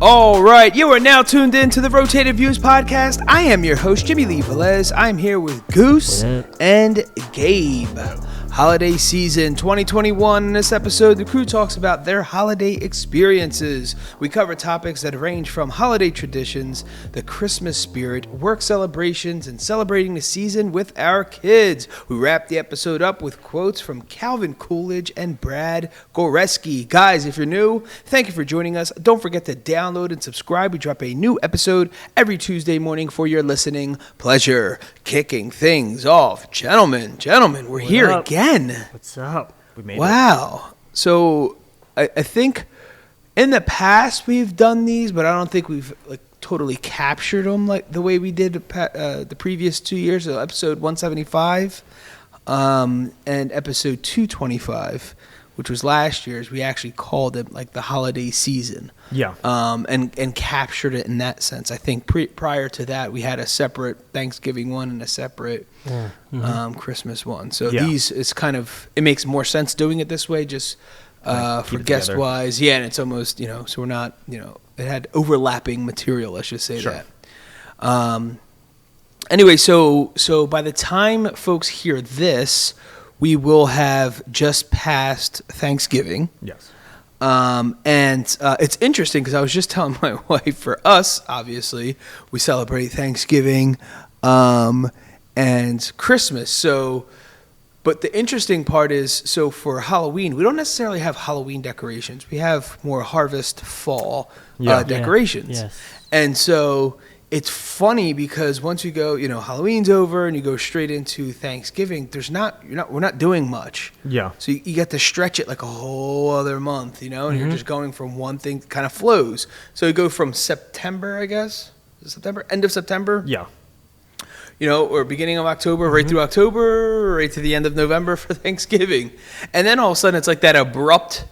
All right, you are now tuned in to the Rotated Views podcast. I am your host, Jimmylee Velez. I'm here with Goose and Gabe. Holiday season 2021. In this episode, the crew talks about their holiday experiences. We cover topics that range from holiday traditions, the Christmas spirit, work celebrations, and celebrating the season with our kids. We wrap the episode up with quotes from Calvin Coolidge and Brad Goreski. Guys, if you're new, thank you for joining us. Don't forget to download and subscribe. We drop a new episode every Tuesday morning for your listening pleasure. Kicking things off. Gentlemen, we're here again. What's up? We made it. Wow. So I think in the past we've done these, but I don't think we've totally captured them like the way we did the previous 2 years. So episode 175 and episode 225, which was last year's. We actually called it like the holiday season. Yeah. And captured it in that sense. I think prior to that we had a separate Thanksgiving one and a separate Christmas one. So these is kind of, it makes more sense doing it this way, just for guest wise. Yeah, and it's almost, so we're not, it had overlapping material, let's just say that. Anyway, so by the time folks hear this, we will have just passed Thanksgiving. Yes. And it's interesting because I was just telling my wife, for us, obviously, we celebrate Thanksgiving and Christmas. So, but the interesting part is, so for Halloween, we don't necessarily have Halloween decorations. We have more harvest fall decorations. Yes. And so it's funny because once you go, Halloween's over and you go straight into Thanksgiving, we're not doing much. Yeah. So you get to stretch it like a whole other month, and you're just going from one thing, kind of flows. So you go from September, I guess, end of September. Yeah. Or beginning of October, right through October, right to the end of November for Thanksgiving. And then all of a sudden it's like that abrupt,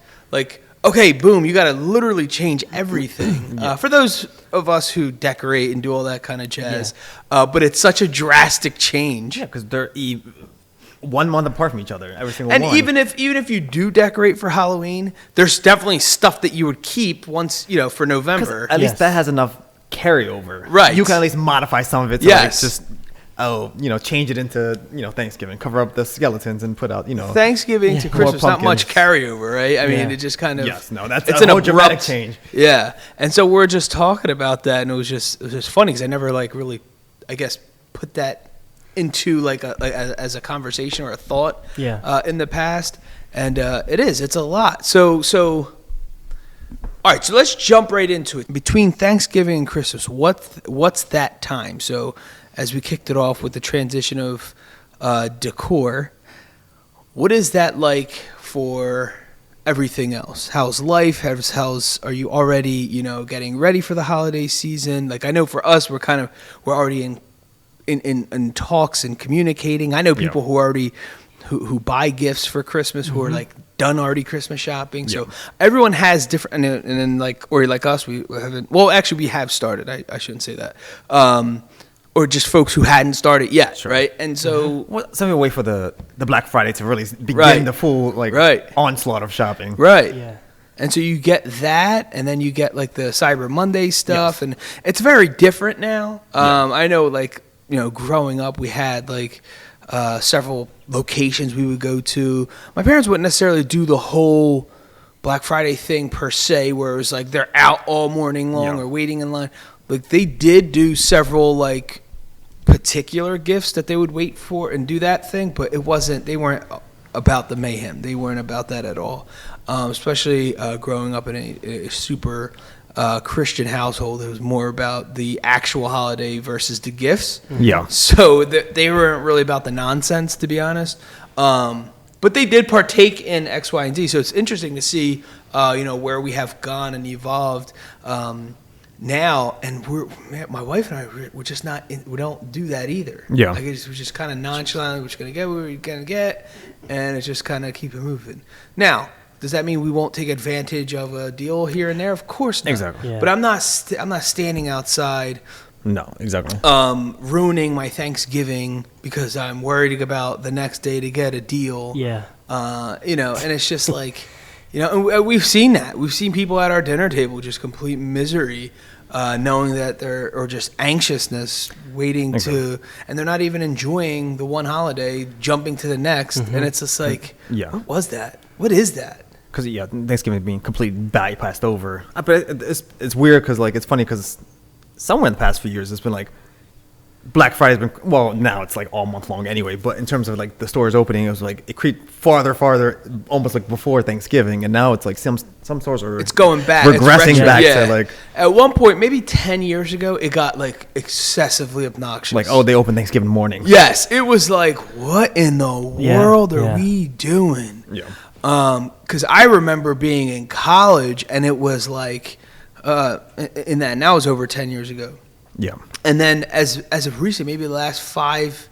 okay, boom, you got to literally change everything. For those of us who decorate and do all that kind of jazz. But it's such a drastic change. Yeah, because they're 1 month apart from each other, every single one. And even if you do decorate for Halloween, there's definitely stuff that you would keep once, for November. At least that has enough carryover. Right. You can at least modify some of it to change it into, Thanksgiving, cover up the skeletons and put out, Thanksgiving to Christmas, not much carryover, right? I mean, it just kind of... Yes, no, that's a whole dramatic change. Yeah. And so we're just talking about that, and it was just funny because I never, really, I guess, put that into, as a conversation or a thought in the past. And it's a lot. So... All right, so let's jump right into it. Between Thanksgiving and Christmas, what's that time? So as we kicked it off with the transition of decor, what is that like for everything else? How's life? Are you already, getting ready for the holiday season? I know for us, we're already in talks and communicating. I know people who already who buy gifts for Christmas, who are done already Christmas shopping. So everyone has different, and then like us, we haven't. Well, actually, we have started. I shouldn't say that. Or just folks who hadn't started yet, right? And so, some people wait for the Black Friday to really begin the full onslaught of shopping, right? Yeah. And so you get that, and then you get the Cyber Monday stuff, and it's very different now. I know, growing up, we had several locations we would go to. My parents wouldn't necessarily do the whole Black Friday thing per se, where it was they're out all morning long or waiting in line. They did do several particular gifts that they would wait for and do that thing, but they weren't about the mayhem. They weren't about that at all. Especially growing up in a super Christian household, it was more about the actual holiday versus the gifts. Yeah. So they weren't really about the nonsense, to be honest. But they did partake in X, Y, and Z. So it's interesting to see, where we have gone and evolved now. And my wife and I, we're just not, we don't do that either. Yeah. We're just kind of nonchalant. We're just going to get what we're going to get. And it's just kind of keep it moving. Now, does that mean we won't take advantage of a deal here and there? Of course not. Exactly. Yeah. But I'm not standing outside. No, exactly. Ruining my Thanksgiving because I'm worried about the next day to get a deal. Yeah. And it's just and we've seen that. We've seen people at our dinner table just complete misery, knowing that or just anxiousness, waiting to, and they're not even enjoying the one holiday, jumping to the next, and it's just like, what was that? What is that? Because Thanksgiving being completely bypassed over. But it's weird because it's funny because somewhere in the past few years it's been like Black Friday's been, well, now it's like all month long anyway, but in terms of like the stores opening, it was like it creeped farther, almost like before Thanksgiving, and now it's like some stores are going back, regressing back to like. At one point, maybe 10 years ago, it got like excessively obnoxious. Like, they open Thanksgiving morning. Yes, it was like, what in the world are we doing? Yeah. Because I remember being in college, and it was like, in that now it was over 10 years ago. Yeah. And then as of recent, maybe the last 5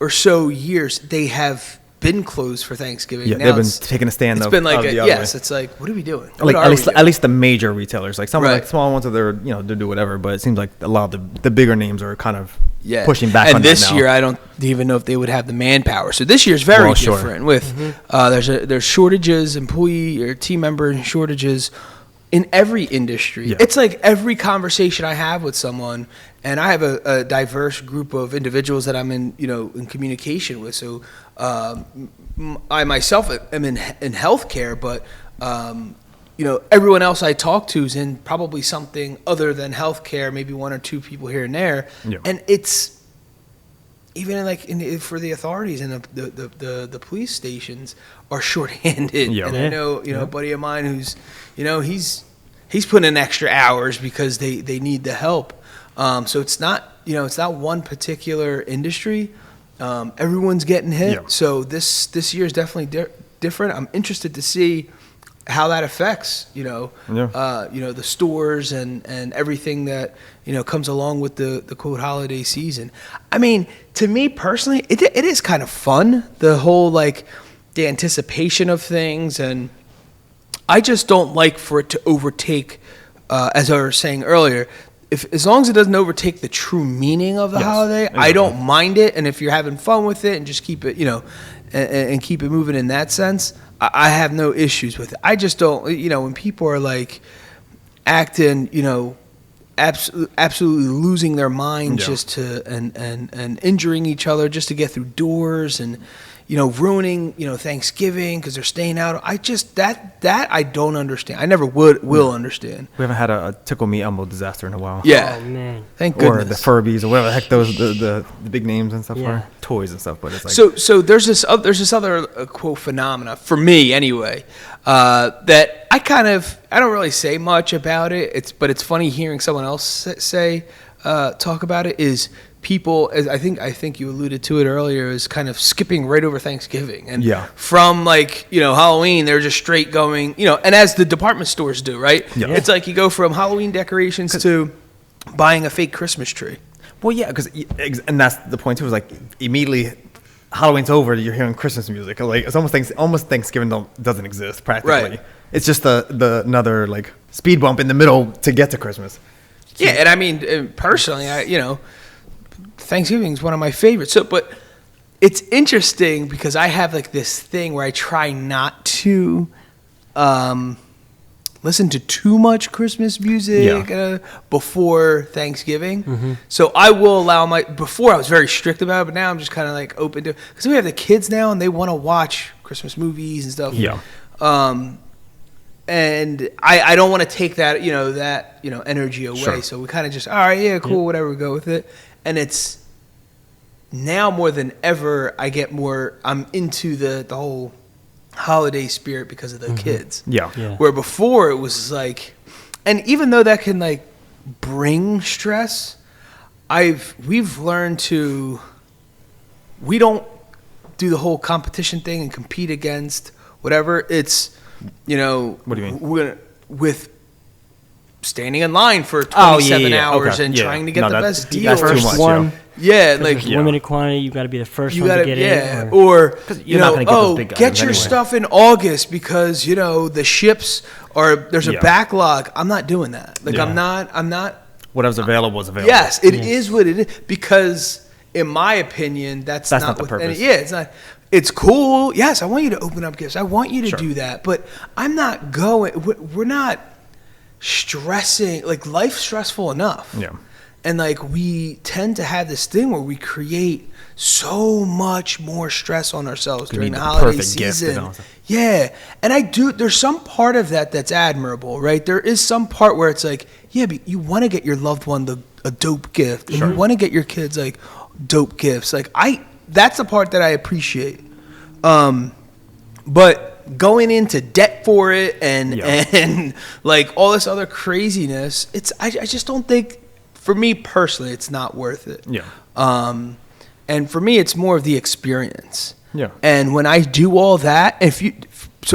or so years, they have been closed for Thanksgiving. Yeah, now they've been taking a stand. It's been like, it's like, what are we doing? Like at least the major retailers, like some like small ones, they're they do whatever. But it seems like a lot of the bigger names are kind of pushing back. And this year, I don't even know if they would have the manpower. So this year's very different. With there's shortages, employee or team member shortages in every industry. Yeah. It's like every conversation I have with someone, and I have a diverse group of individuals that I'm in communication with. So I myself am in healthcare, but everyone else I talk to is in probably something other than healthcare, maybe 1 or 2 people here and there. Yeah. And it's even for the authorities and the police stations are shorthanded. Yeah. And I know a buddy of mine who's he's putting in extra hours because they need the help. So it's not one particular industry. Everyone's getting hit. Yeah. So this year is definitely different. I'm interested to see how that affects the stores and everything that comes along with the quote holiday season. I mean, to me personally, it is kind of fun, the whole the anticipation of things, and I just don't like for it to overtake, as I was saying earlier, as long as it doesn't overtake the true meaning of the holiday, exactly. I don't mind it. And if you're having fun with it and just keep it, and keep it moving in that sense, I have no issues with it. I just don't, when people are acting, absolutely losing their minds just to, and injuring each other just to get through doors and, ruining, Thanksgiving because they're staying out. I just, that I don't understand. I never will understand. We haven't had a Tickle Me Elmo disaster in a while. Yeah. Oh, man. Thank goodness. Or the Furbies or whatever the heck those, the big names and stuff are. Toys and stuff, but it's like. So there's this other quote phenomena, for me anyway, that I don't really say much about it. But it's funny hearing someone else talk about it, is people, as I think you alluded to it earlier, is kind of skipping right over Thanksgiving, and from Halloween, they're just straight going, and as the department stores do, right? Yeah. It's like you go from Halloween decorations to buying a fake Christmas tree. Well, yeah, and that's the point too. Is immediately Halloween's over, you're hearing Christmas music. It's almost Thanksgiving doesn't exist practically. Right. It's just the another speed bump in the middle to get to Christmas. Yeah, and I mean personally, Thanksgiving is one of my favorites. So, but it's interesting because I have this thing where I try not to listen to too much Christmas music before Thanksgiving. Mm-hmm. So I will allow before I was very strict about it, but now I'm just kind of open to, because we have the kids now and they want to watch Christmas movies and stuff. Yeah. And I don't want to take that, energy away. Sure. So we kind of just, all right, yeah, cool, whatever, we go with it. And it's now more than ever, I'm into the whole holiday spirit because of the kids. Yeah. Where before it was and even though that can bring stress, we've learned we don't do the whole competition thing and compete against whatever. It's, what do you mean? With standing in line for 27 hours and trying to get the best deal. That's too much. One. Yeah, limited quantity. You got to be the first one to get in. Or get your stuff in August because the ships there's a backlog. I'm not doing that. I'm not. Whatever's available is available. Yes, it is what it is, because in my opinion, that's not the purpose. It's not. it's cool. Yes, I want you to open up gifts. I want you to do that. But I'm not going. We're not stressing. Like, life's stressful enough. Yeah. And like, we tend to have this thing where we create so much more stress on ourselves during the holiday season. Yeah. And there's some part of that that's admirable, right? There is some part where it's like, yeah, but you want to get your loved one a dope gift. And you want to get your kids like dope gifts. Like, that's the part that I appreciate. But going into debt for it and like all this other craziness, I just don't think, for me personally, it's not worth it. Yeah. And for me, it's more of the experience. Yeah. And when I do all that,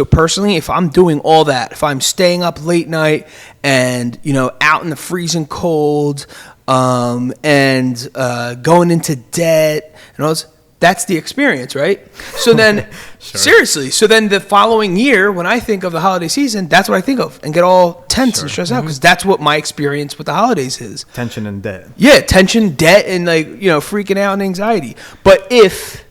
personally, if I'm doing all that, if I'm staying up late night and, out in the freezing cold, and going into debt and all this, that's the experience, right? So then, seriously, the following year, when I think of the holiday season, that's what I think of and get all tense and stressed out, because that's what my experience with the holidays is. Tension and debt. Yeah, tension, debt, and like, freaking out and anxiety. But if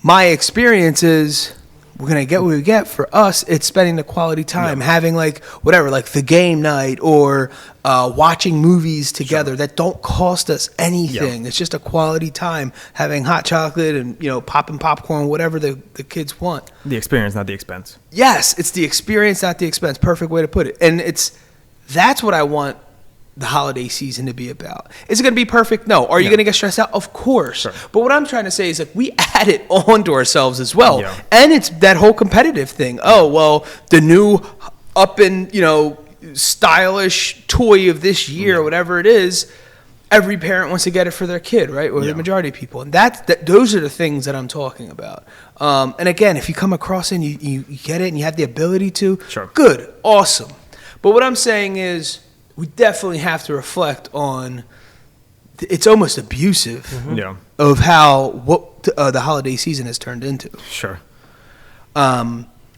my experience is, we're going to get what we get, for us, it's spending the quality time, having like whatever, like the game night or watching movies together that don't cost us anything. It's just a quality time, having hot chocolate and, popping popcorn, whatever the kids want. The experience, not the expense. Yes, it's the experience, not the expense. Perfect way to put it. And that's what I want the holiday season to be about. Is it going to be perfect? No. Are you going to get stressed out? Of course. Sure. But what I'm trying to say is, like, we add it on to ourselves as well. Yeah. And it's that whole competitive thing. Oh, well, the new up and, stylish toy of this year, or whatever it is, every parent wants to get it for their kid, right? Or the majority of people. And those are the things that I'm talking about. And again, if you come across it and you get it and you have the ability to, good, awesome. But what I'm saying is, we definitely have to reflect on, it's almost abusive of what the holiday season has turned into. Sure.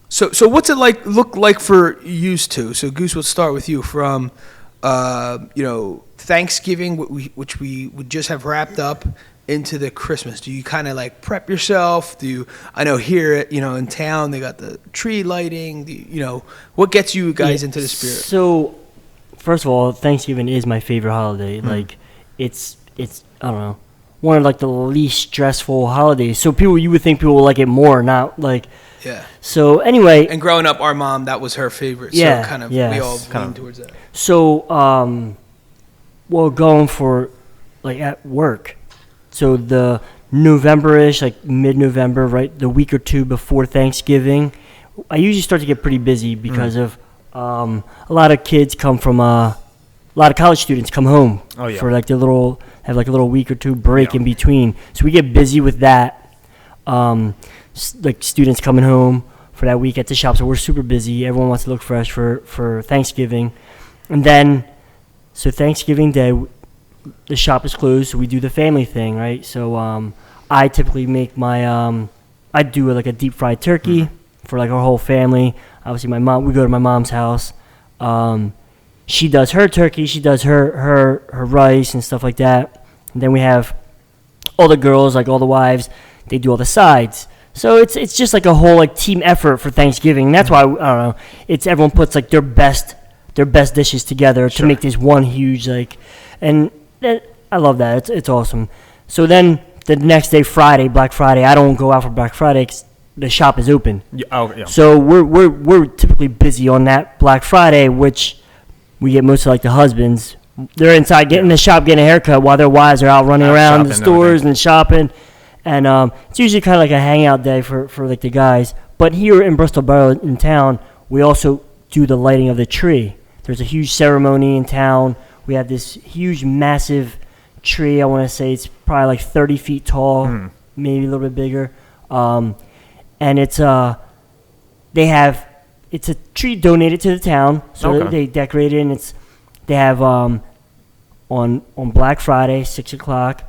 So what's it look like for you two? So Goose, we'll start with you from, Thanksgiving, which we would just have wrapped up, into the Christmas. Do you kind of like prep yourself? I know here at, in town, they got the tree lighting, what gets you guys into the spirit? So, first of all, Thanksgiving is my favorite holiday. Like, it's I don't know, one of like the least stressful holidays. So you would think people will like it more, not like. Yeah. So anyway. And growing up, our mom, that was her favorite. Yeah. So kind of, we all leaned towards that. So, going for like at work. So the November-ish, like mid-November, right, the week or two before Thanksgiving, I usually start to get pretty busy because of. A lot of kids come from a lot of college students come home for like have like a little week or two break in between. So we get busy with that. Like students coming home for that week at the shop. So we're super busy. Everyone wants to look fresh for Thanksgiving. And then, so Thanksgiving Day, the shop is closed. So we do the family thing, right? So I typically make I do like a deep fried turkey for like our whole family. Obviously, we go to my mom's house. She does her turkey. She does her rice and stuff like that. And then we have all the girls, like all the wives, they do all the sides. So it's just like a whole like team effort for Thanksgiving. And that's why, I don't know, everyone puts like their best dishes together to make this one huge and I love that. It's awesome. So then the next day, Black Friday, I don't go out for Black Friday 'cause the shop is open. So we're typically busy on that Black Friday, which we get most of like the husbands. They're inside getting the shop, getting a haircut, while their wives are out running around the stores and shopping. And it's usually kind of like a hangout day for like the guys. But here in Bristol Borough in town, we also do the lighting of the tree. There's a huge ceremony in town. We have this huge, massive tree. I want to say it's probably like 30 feet tall, maybe a little bit bigger. And it's a tree donated to the town, so they decorate it, and they have on Black Friday 6:00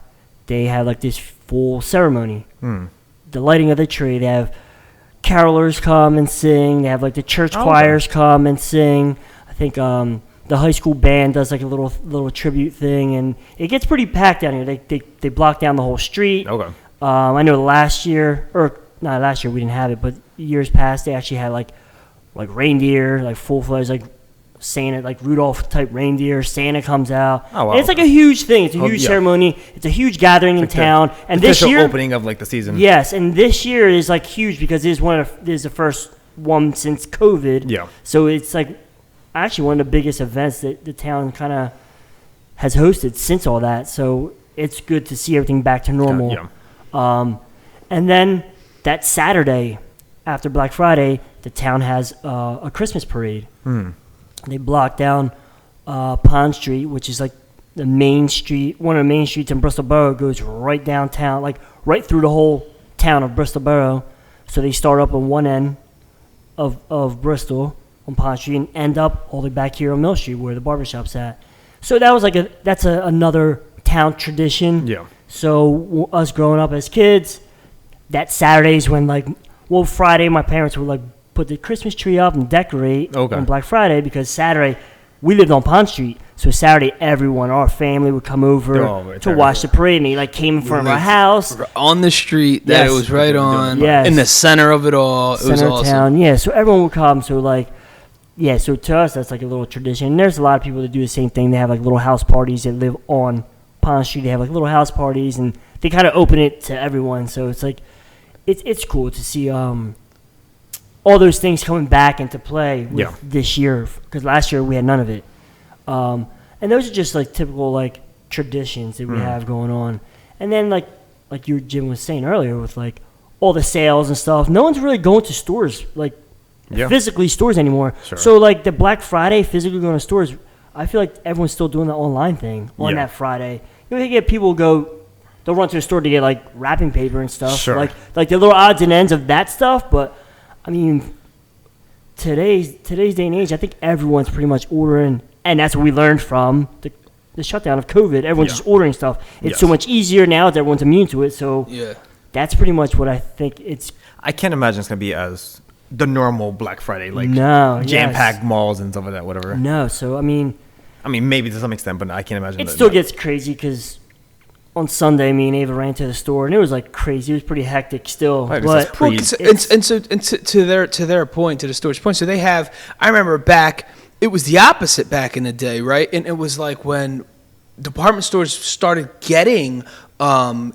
they have like this full ceremony, the lighting of the tree. They have carolers come and sing. They have like the church choirs come and sing. I think the high school band does like a little tribute thing, and it gets pretty packed down here. They block down the whole street. I know last year or not last year we didn't have it, but years past they actually had like reindeer, like full-fledged, like Santa, like Rudolph type reindeer. Santa comes out. Oh, wow. And it's like a huge thing. It's a huge ceremony. It's a huge gathering in town. And this year, opening of like the season. Yes, and this year is like huge because it is the first one since COVID. Yeah. So it's like actually one of the biggest events that the town kind of has hosted since all that. So it's good to see everything back to normal. Yeah. And then that Saturday after Black Friday, the town has a Christmas parade. They block down Pond Street, which is like the main street, one of the main streets in Bristol Borough. Goes right downtown, like right through the whole town of Bristol Borough. So they start up on one end of Bristol on Pond Street and end up all the way back here on Mill Street where the barbershop's at. So that was like another town tradition. Yeah. So us growing up as kids, that Saturdays when Friday my parents would like put the Christmas tree up and decorate on Black Friday because Saturday we lived on Pond Street. So Saturday everyone, our family would come over to watch the parade, and they like came in front of our house on the street that it was right on in the center of it all. It was awesome. Town. Yeah, so everyone would come. So so to us that's like a little tradition. And there's a lot of people that do the same thing. They have like little house parties that live on Pond Street. They have like little house parties, and they kind of open it to everyone. So it's like it's cool to see all those things coming back into play with this year, because last year we had none of it. And those are just like typical like traditions that we have going on. And then like your Jim was saying earlier with like all the sales and stuff, no one's really going to stores physically stores anymore. Sure. So like the Black Friday physically going to stores, I feel like everyone's still doing the online thing on that Friday. You get people they'll run to the store to get like wrapping paper and stuff. Sure. Like the little odds and ends of that stuff, but I mean, today's day and age, I think everyone's pretty much ordering, and that's what we learned from the shutdown of COVID. Everyone's just ordering stuff. It's so much easier now that everyone's immune to it. So that's pretty much what I think it's. I can't imagine it's gonna be as the normal Black Friday, like jam-packed malls and stuff like that, whatever. No, so I mean, maybe to some extent, but I can't imagine. It still gets crazy because on Sunday, me and Ava ran to the store, and it was like crazy. It was pretty hectic still. Right, but to their point, to the store's point, so they have. I remember it was the opposite back in the day, right? And it was like when department stores started getting an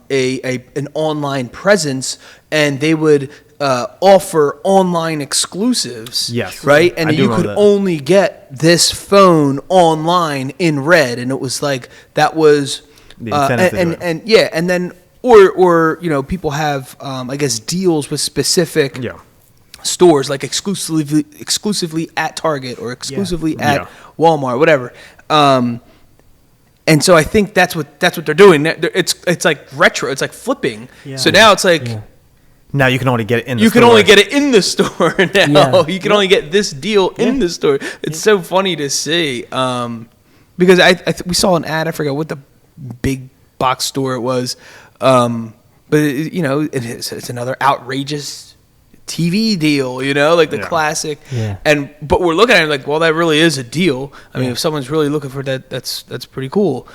online presence, and they would offer online exclusives. Yes, right, and you could only get this phone online in red, and it was like that was. And then people have I guess deals with specific stores, like exclusively at Target or exclusively at Walmart, whatever. And so I think that's what they're doing. It's like retro. It's like flipping. Yeah. So now it's like now you can only get it in the store. You can only get it in the store now. Yeah. You can only get this deal in the store. It's so funny to see because we saw an ad. I forgot what the big box store it was, but it's another outrageous TV deal, like the classic. But we're looking at it like, well, that really is a deal. I mean, if someone's really looking for that, that's pretty cool.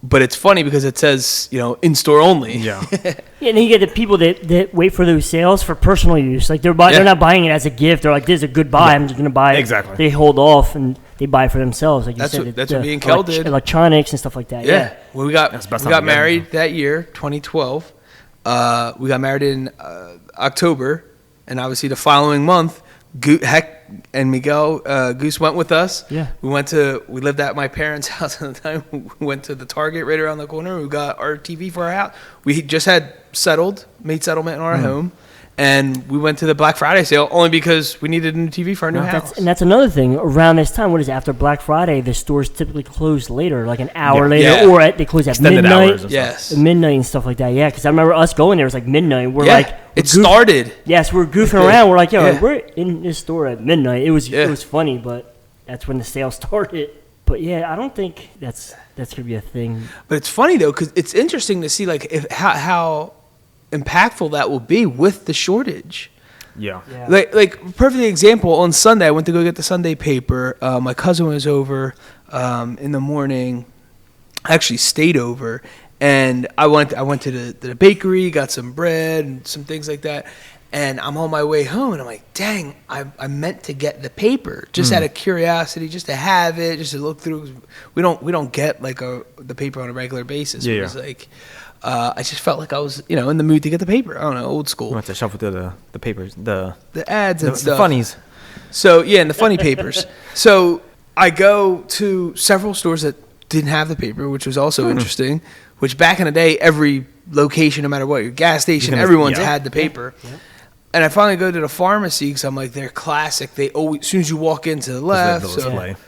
But it's funny because it says, in store only. Yeah, and then you get the people that wait for those sales for personal use. Like they're not buying it as a gift. They're like, this is a good buy. I'm just going to buy it. Exactly. They hold off and they buy it for themselves. Like you said, that's what me and Kel did. Electronics and stuff like that. Yeah. Well, we got married that year, 2012. We got married in October, and obviously the following month, and Miguel Goose went with us. Yeah, we lived at my parents' house at the time. We went to the Target right around the corner. We got our TV for our house. We just had made settlement in our home, and we went to the Black Friday sale only because we needed a new TV for our new house. And that's another thing. Around this time, what is it, after Black Friday, the stores typically close later, like an hour later, or they close at extended midnight. Yes, midnight and stuff like that. Yeah, because I remember us going there. It was like midnight. It started. Yes, we're goofing around. We're like, we're in this store at midnight. It was funny, but that's when the sale started. But I don't think that's gonna be a thing. But it's funny though, because it's interesting to see like how impactful that will be with the shortage. Yeah. Like perfect example, on Sunday I went to go get the Sunday paper. My cousin was over in the morning. I actually stayed over, And I went to the bakery, got some bread and some things like that. And I'm on my way home, and I'm like, dang, I meant to get the paper just out of curiosity, just to have it, just to look through. We don't get like the paper on a regular basis. Yeah. It was like, I just felt like I was, in the mood to get the paper. I don't know, old school. You went to shuffle through the papers, the ads and stuff. The funnies. So, yeah, and the funny papers. So I go to several stores that didn't have the paper, which was also interesting, which back in the day, every location, no matter what, your gas station, everyone's had the paper. Yeah. And I finally go to the pharmacy because I'm like, they're classic. They always, as soon as you walk into the left.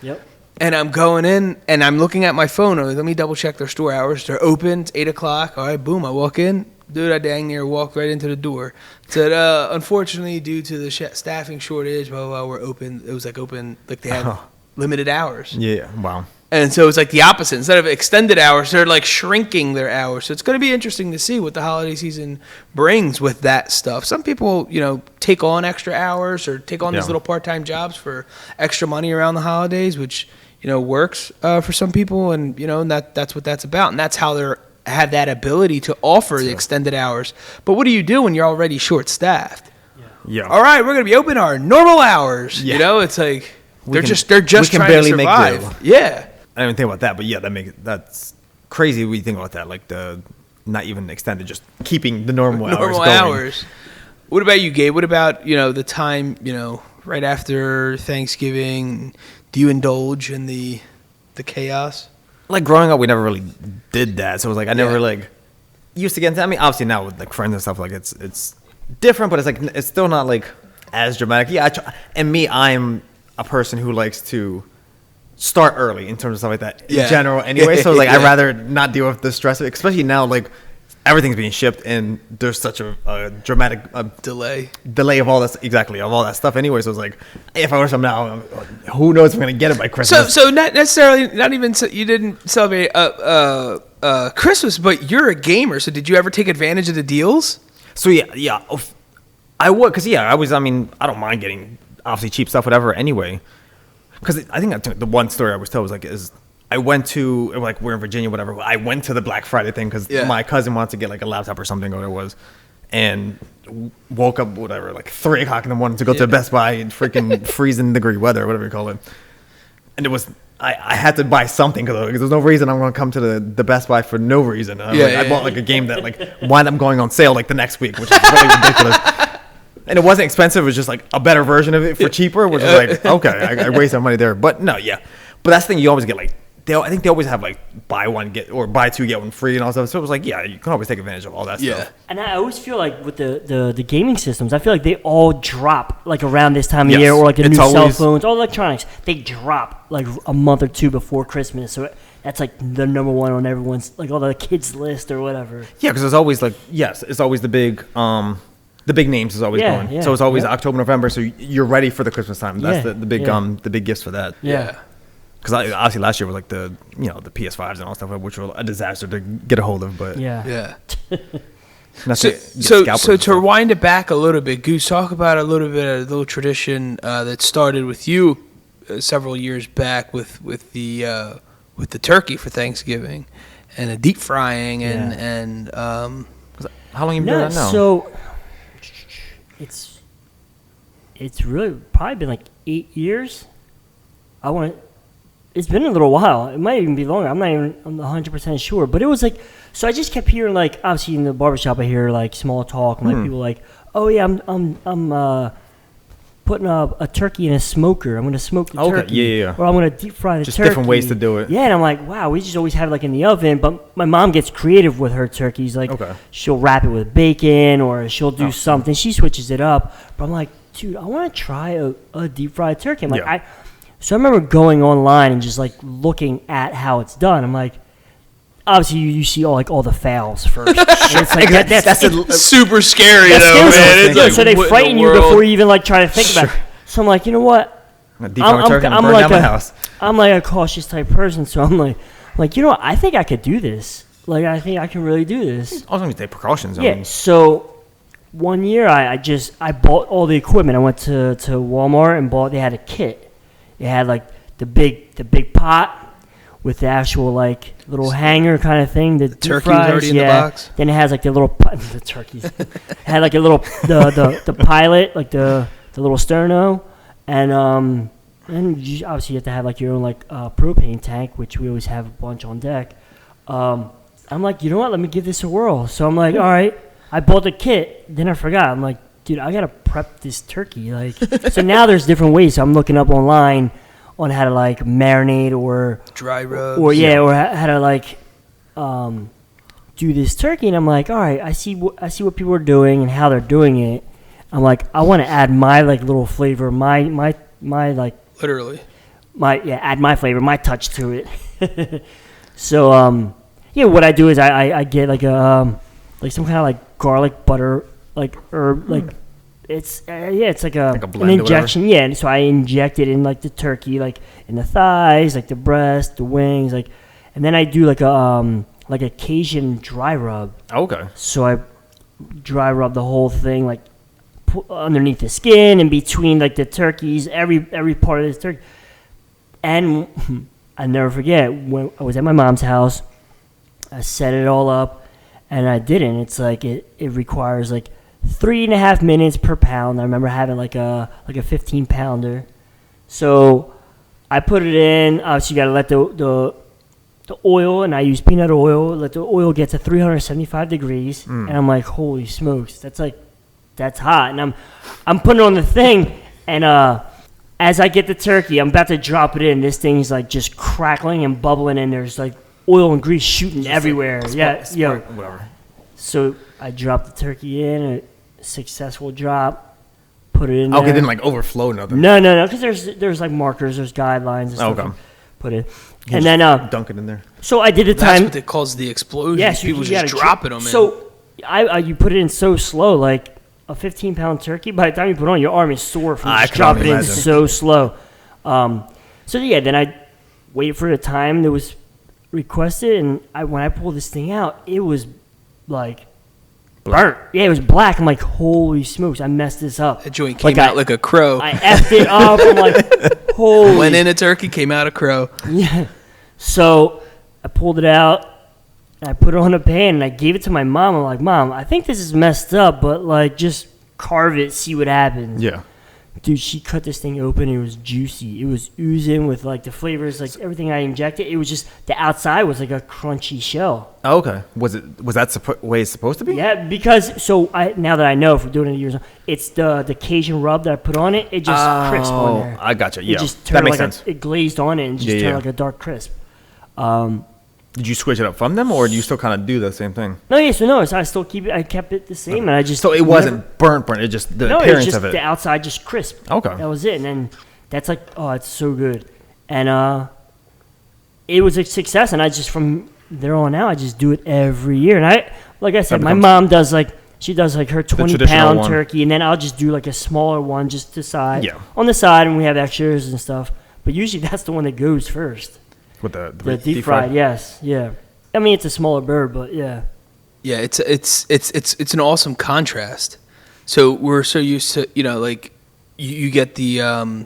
Yep. And I'm going in, and I'm looking at my phone. I'm like, let me double check their store hours. They're open. It's 8 o'clock. All right, boom. I walk in. Dude, I dang near walked right into the door. Said, unfortunately, due to the staffing shortage, blah, blah, blah, we're open. It was like open, like they had limited hours. Yeah, wow. And so it's like the opposite. Instead of extended hours, they're like shrinking their hours. So it's going to be interesting to see what the holiday season brings with that stuff. Some people, take on extra hours or take on these little part-time jobs for extra money around the holidays, which, works for some people. And, and that's what that's about. And that's how they have that ability to offer the extended hours. But what do you do when you're already short-staffed? Yeah. All right, we're going to be open our normal hours. Yeah. It's like they're can just trying to survive. Yeah. I didn't even think about that, but yeah, that's crazy when you think about that. Like the not even extended, just keeping the normal hours. What about you, Gabe? What about the time right after Thanksgiving? Do you indulge in the chaos? Like growing up, we never really did that, so it was like I never like used to get into. I mean, obviously now with like friends and stuff, like it's different, but it's like it's still not like as dramatic. Yeah, I'm a person who likes to start early in terms of stuff like that in general anyway. So like I'd rather not deal with the stress of it, especially now like everything's being shipped and there's such a dramatic delay of all this of all that stuff anyway. So it's like if I order some now, who knows if I'm gonna get it by Christmas. So not necessarily, not even you didn't celebrate Christmas, but you're a gamer. So did you ever take advantage of the deals? So yeah, I would, because I don't mind getting obviously cheap stuff, whatever anyway. Because I think the one story I was told was like, I went to, like, we're in Virginia, whatever. I went to the Black Friday thing because my cousin wanted to get like a laptop or something, whatever it was, and woke up, whatever, like 3 o'clock in the morning to go to Best Buy in freaking freezing degree weather, whatever you call it. And it was, I had to buy something because there's no reason I'm going to come to the Best Buy for no reason. I bought like a game that like wound up going on sale like the next week, which is really ridiculous. And it wasn't expensive. It was just like a better version of it for cheaper, which is like, okay, I wasted money there. But no, yeah. But that's the thing, you always get like, I think they always have like buy 2 get 1 free and all stuff. So it was like, yeah, you can always take advantage of all that stuff. And I always feel like with the gaming systems, I feel like they all drop like around this time of year, or like the new cell phones, all electronics, they drop like a month or 2 before Christmas. So that's like the number one on everyone's, like all the kids list or whatever. Yeah, because it's always like, it's always the big names is always going. Yeah. So it's always October, November. So you're ready for the Christmas time. That's the big gifts for that. Yeah. Because obviously last year was like the PS5s and all stuff, which were a disaster to get a hold of. But So to rewind it back a little bit, Goose, talk about a little tradition that started with you several years back with the turkey for Thanksgiving and the deep frying and how long have you been doing that now? So it's really probably been like 8 years. It's been a little while. It might even be longer. I'm 100% sure. But it was like, so I just kept hearing, like, obviously in the barbershop I hear like small talk and like people like, oh yeah, I'm putting a turkey in a smoker. I'm gonna smoke the turkey. Or I'm gonna deep fry the turkey. Just different ways to do it. Yeah, and I'm like, wow, we just always have it like in the oven. But my mom gets creative with her turkeys. Like she'll wrap it with bacon or she'll do something. She switches it up. But I'm like, dude, I want to try a deep fried turkey. I'm like, So I remember going online and just like looking at how it's done. I'm like, obviously you see all the fails first. It's like that's super scary though, man. It's so they frighten you before you even like try to think about it. So I'm like, you know what? I'm like a cautious type person, so I'm like, you know what? I think I could do this. Like I think I can really do this. Also, you take precautions. Yeah. So one year I bought all the equipment. I went to Walmart and they had a kit. It had like the big pot with the actual like little hanger kind of thing. The turkey fries, was already in the box. Then it has like the little the turkeys. It had like a little the pilot, like the little sterno, and you obviously have to have like your own like propane tank, which we always have a bunch on deck. I'm like, you know what? Let me give this a whirl. So I'm like, all right. I bought the kit. Then I forgot. I'm like, dude, I gotta prep this turkey. Like, so now there's different ways. So I'm looking up online on how to like marinate or dry rub, or how to like do this turkey. And I'm like, all right, I see what people are doing and how they're doing it. I'm like, I want to add my like little flavor, my like literally add my flavor, my touch to it. So what I do is I get like a like some kind of like garlic butter like herb like. It's like an injection, and so I inject it in like the turkey, like in the thighs, like the breast, the wings, like, and then I do like a Cajun dry rub. Okay. So I dry rub the whole thing, like underneath the skin and between like the turkeys, every part of this turkey. And I never forget when I was at my mom's house, I set it all up, and I didn't. It's like it requires like 3.5 minutes per pound. I remember having like a 15 pounder. So I put it in. Obviously, you got to let the oil, and I use peanut oil. Let the oil get to 375 degrees, and I'm like, holy smokes, that's hot. And I'm putting it on the thing, and as I get the turkey, I'm about to drop it in. This thing's like just crackling and bubbling, and there's like oil and grease shooting everywhere. Whatever. So I dropped the turkey in, a successful drop, put it in there. Okay, didn't like overflow nothing. No, because there's like markers, there's guidelines and stuff. Okay. Put it. And then dunk it in there. So I did the time. That's what it calls the explosion. Yes, people just dropping them in. So you put it in so slow, like a 15-pound turkey. By the time you put it on, your arm is sore from just dropping it in so slow. Then I waited for the time that was requested, and when I pulled this thing out, it was like burnt. Yeah, it was black. I'm like, holy smokes, I messed this up. That joint came out like a crow. I effed it up. I'm like, holy. Went in a turkey, came out a crow. Yeah. So I pulled it out, and I put it on a pan, and I gave it to my mom. I'm like, Mom, I think this is messed up, but like just carve it, see what happens. Yeah. Dude, she cut this thing open. It was juicy. It was oozing with like the flavors, like everything I injected. It was just the outside was like a crunchy shell. Oh, okay. Was that way it's supposed to be? Yeah, because now that I know for doing it years, it's the Cajun rub that I put on it. It just crisp on there. I gotcha. Yeah, it just that makes sense. It glazed on it and just turned like a dark crisp. Did you switch it up from them, or do you still kind of do the same thing? No, so I still keep it. I kept it the same, and I just so it wasn't burnt. It just the appearance of it. The outside just crisp. Okay, that was it, and then that's like, oh, it's so good, and it was a success. And I just from there on out, I just do it every year. And like I said, my mom does like her 20-pound turkey, and then I'll just do like a smaller one just on the side, and we have extras and stuff. But usually that's the one that goes first. With the deep fried, yes, yeah. I mean, it's a smaller bird, but yeah. Yeah, it's an awesome contrast. So we're so used to, like you get the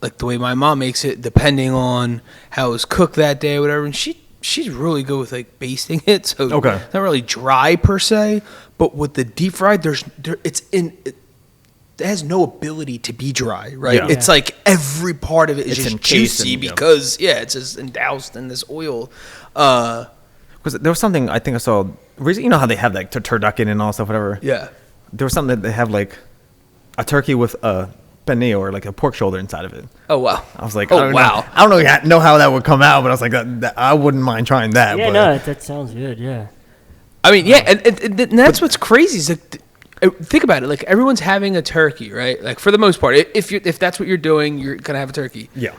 like the way my mom makes it, depending on how it was cooked that day or whatever. And she's really good with like basting it, so it's not really dry per se. But with the deep fried, it has no ability to be dry, right? Yeah. It's like every part of it is just juicy because it's just doused in this oil. Because there was something I think I saw. You know how they have like turducken and all stuff, whatever. Yeah. There was something that they have like a turkey with a penne or like a pork shoulder inside of it. Oh wow! I was like, I don't know how that would come out, but I was like, I wouldn't mind trying that. Yeah, no, that sounds good. Yeah. I mean, and that's what's crazy is like. Think about it. Like everyone's having a turkey, right? Like for the most part, if that's what you're doing, you're gonna have a turkey. Yeah.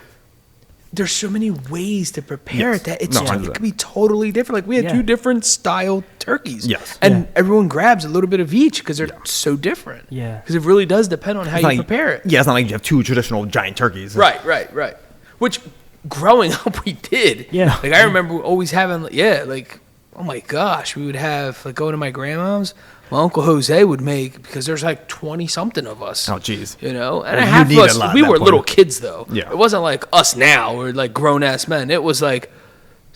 There's so many ways to prepare it that it can be totally different. Like we had 2 different style turkeys. Yes. And everyone grabs a little bit of each because they're so different. Yeah. Because it really does depend on how you prepare it. Yeah, it's not like you have 2 traditional giant turkeys. Right. Which growing up we did. Yeah. Like I remember always having like oh my gosh, we would have like going to my grandma's. My Uncle Jose would make, because there's like 20-something of us. Oh, jeez. And half of us, we were little kids, though. Yeah. It wasn't like us now, or like grown-ass men. It was like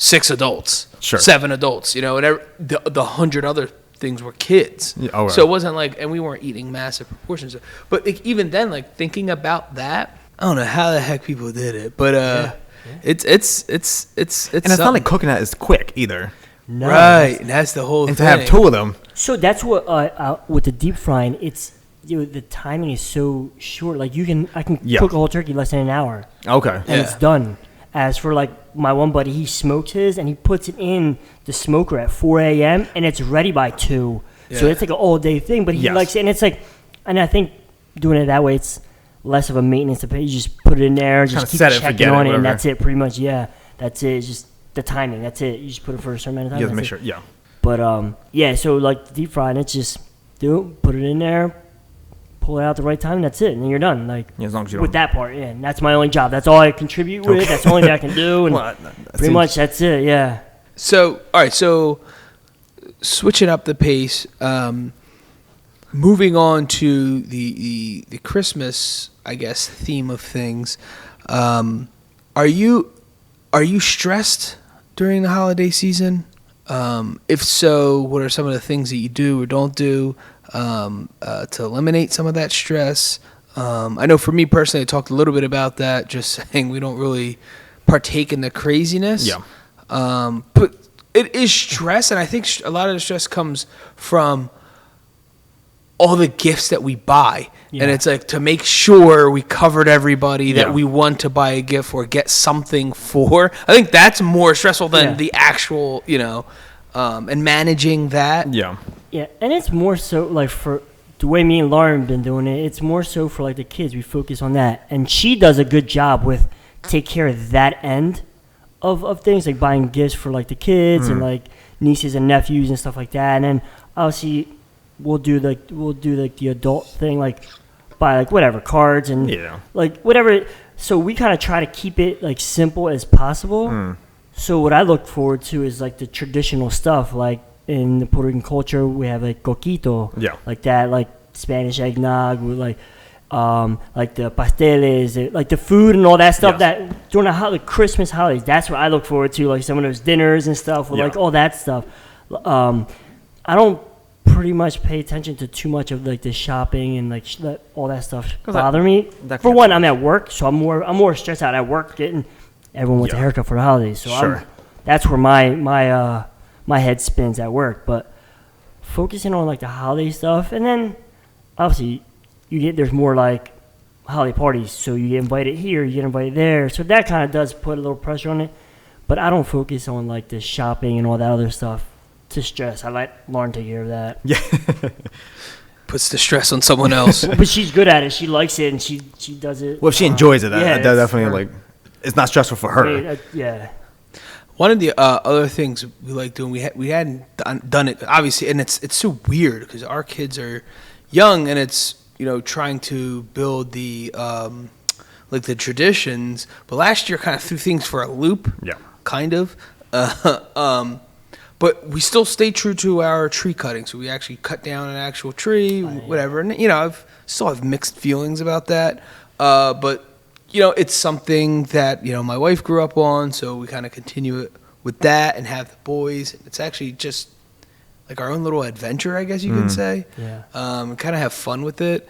6 adults, Sure. 7 adults, you know, and the 100 other things were kids. Yeah, all right. So it wasn't like, and we weren't eating massive proportions. But like, even then, like thinking about that, I don't know how the heck people did it, but it's and it's not like cooking that is quick either. No. right, and that's the whole And thing. to have 2 of them. So that's what with the deep frying, it's the timing is so short. Like I can cook a whole turkey less than an hour, Okay. and it's done. As for like my one buddy, he smokes his and he puts it in the smoker at 4 a.m. and it's ready by 2. So Yeah. it's like an all day thing. But he likes it, and it's like, and I think doing it that way, it's less of a maintenance. You just put it in there, just keep set it, checking forget it, on it, and whatever. that's it. Pretty much, that's it. It's just the timing. That's it. You just put it for a certain amount of time. You have to that's make it. sure. Yeah. But so like the deep frying, it's just put it in there, pull it out at the right time, and that's it, and then you're done. Like As long as you with don't. that part, and that's my only job. That's all I contribute with. That's the only thing I can do, and Well, pretty much that's it. Yeah. So, all right, so switching up the pace, moving on to the Christmas, I guess, theme of things. Are you stressed during the holiday season? If so, what are some of the things that you do or don't do to eliminate some of that stress? I know for me personally, I talked a little bit about that, just saying we don't really partake in the craziness. Yeah. But it is stress, and I think a lot of the stress comes from all the gifts that we buy. Yeah. And it's like to make sure we covered everybody that Yeah. we want to buy a gift or get something for. I think that's more stressful than the actual, and managing that. Yeah. Yeah, and it's more so like for the way me and Lauren been doing it. It's more so for like the kids. We focus on that, and she does a good job with take care of that end of things, like buying gifts for like the kids and like nieces and nephews and stuff like that. And then obviously we'll do the adult thing, like buy like whatever cards and like whatever. So we kind of try to keep it like simple as possible. So what I look forward to is like the traditional stuff, like in the Puerto Rican culture we have like coquito, like that, like Spanish eggnog with like the pasteles, like the food and all that stuff that during the Christmas holidays. That's what I look forward to, like some of those dinners and stuff with like all that stuff. I don't pretty much pay attention to too much of like the shopping and like all that stuff bother me. For one, I'm at work, so I'm more stressed out at work getting everyone wants a haircut for the holidays. So that's where my head spins at work. But focusing on like the holiday stuff, and then obviously there's more like holiday parties, so you get invited here, you get invited there, so that kind of does put a little pressure on it. But I don't focus on like the shopping and all that other stuff to stress. I let Lauren take care of that. Yeah. Puts the stress on someone else. But she's good at it. She likes it, and she does it. Well, if she enjoys it, that it's definitely like it's not stressful for her. Yeah. One of the other things we like doing, we hadn't done it obviously, and it's so weird because our kids are young, and it's trying to build the like the traditions. But last year kind of threw things for a loop. Yeah. Kind of. But we still stay true to our tree cutting. So we actually cut down an actual tree, whatever. And I still have mixed feelings about that. But it's something that my wife grew up on, so we kind of continue it with that and have the boys. It's actually just like our own little adventure, I guess you could say. Yeah. Kind of have fun with it.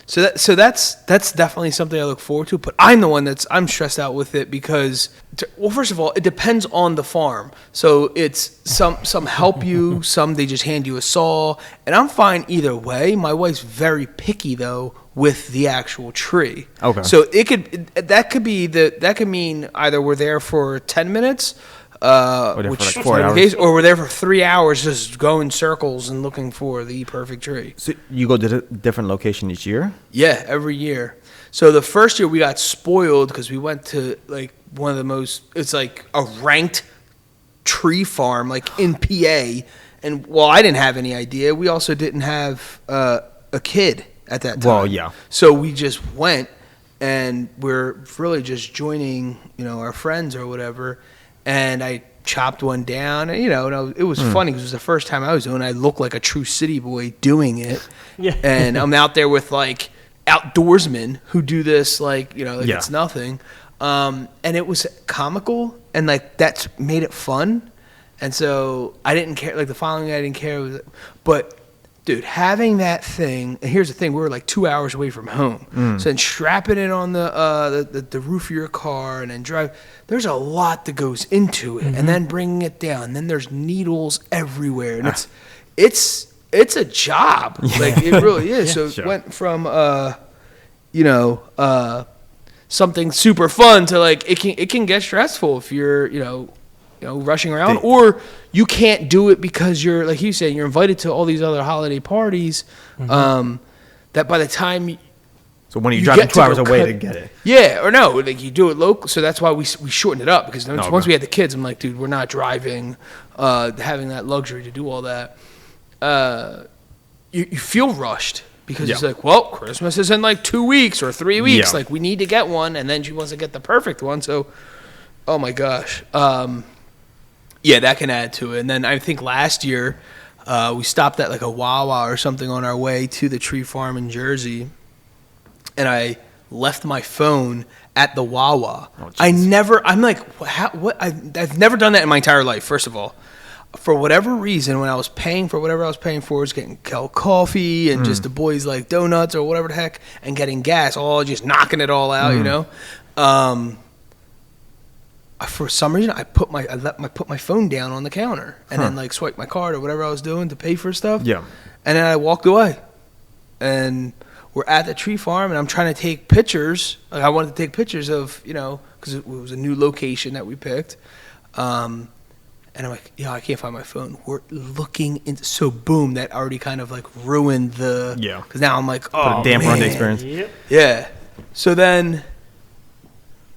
So that's definitely something I look forward to. But I'm the one I'm stressed out with it because, well, first of all, it depends on the farm. So it's some help you, some they just hand you a saw, and I'm fine either way. My wife's very picky though with the actual tree. Okay. So that could mean either we're there for 10 minutes. Which like 4 hours. Or we're there for 3 hours just going circles and looking for the perfect tree. So you go to a different location each year? Yeah, every year. So the first year we got spoiled because we went to like one of the most, it's like a ranked tree farm like in PA. And I didn't have any idea. We also didn't have a kid at that time. Well, yeah. So we just went, and we're really just joining, our friends or whatever. And I chopped one down, and it was funny because it was the first time I was doing it. I looked like a true city boy doing it. Yeah. And I'm out there with like outdoorsmen who do this like it's nothing. And it was comical, and like that's made it fun. And so I didn't care. Like the following day, I didn't care. But dude, having that thing. And here's the thing: we were like 2 hours away from home. So then strapping it on the roof of your car, and then drive. There's a lot that goes into it, and then bringing it down. And then there's needles everywhere, and it's a job. Like it really is. So it went from something super fun to like it can get stressful if you're rushing around, or you can't do it because you're, like you said, you're invited to all these other holiday parties. That by the time so when you drive 2 hours away to get it, or no, like you do it local. So that's why we shortened it up, because once we had the kids, I'm like, dude, we're not driving, having that luxury to do all that. You feel rushed. Because it's like, well, Christmas is in like 2 weeks or 3 weeks. Like, we need to get one, and then she wants to get the perfect one. So, oh my gosh. That can add to it. And then I think last year we stopped at like a Wawa or something on our way to the tree farm in Jersey, and I left my phone at the Wawa. I've never done that in my entire life, first of all. For whatever reason, when I was paying for whatever I was paying for, was getting coffee and just the boys like donuts or whatever the heck, and getting gas, all just knocking it all out, for some reason, I put my phone down on the counter and then like swiped my card or whatever I was doing to pay for stuff. Yeah, and then I walked away, and we're at the tree farm, and I'm trying to take pictures. Like I wanted to take pictures of because it was a new location that we picked. And I'm like, I can't find my phone. We're looking into, so boom, that already kind of like ruined the, because now I'm like, oh, put a damper on the experience. Yeah. So then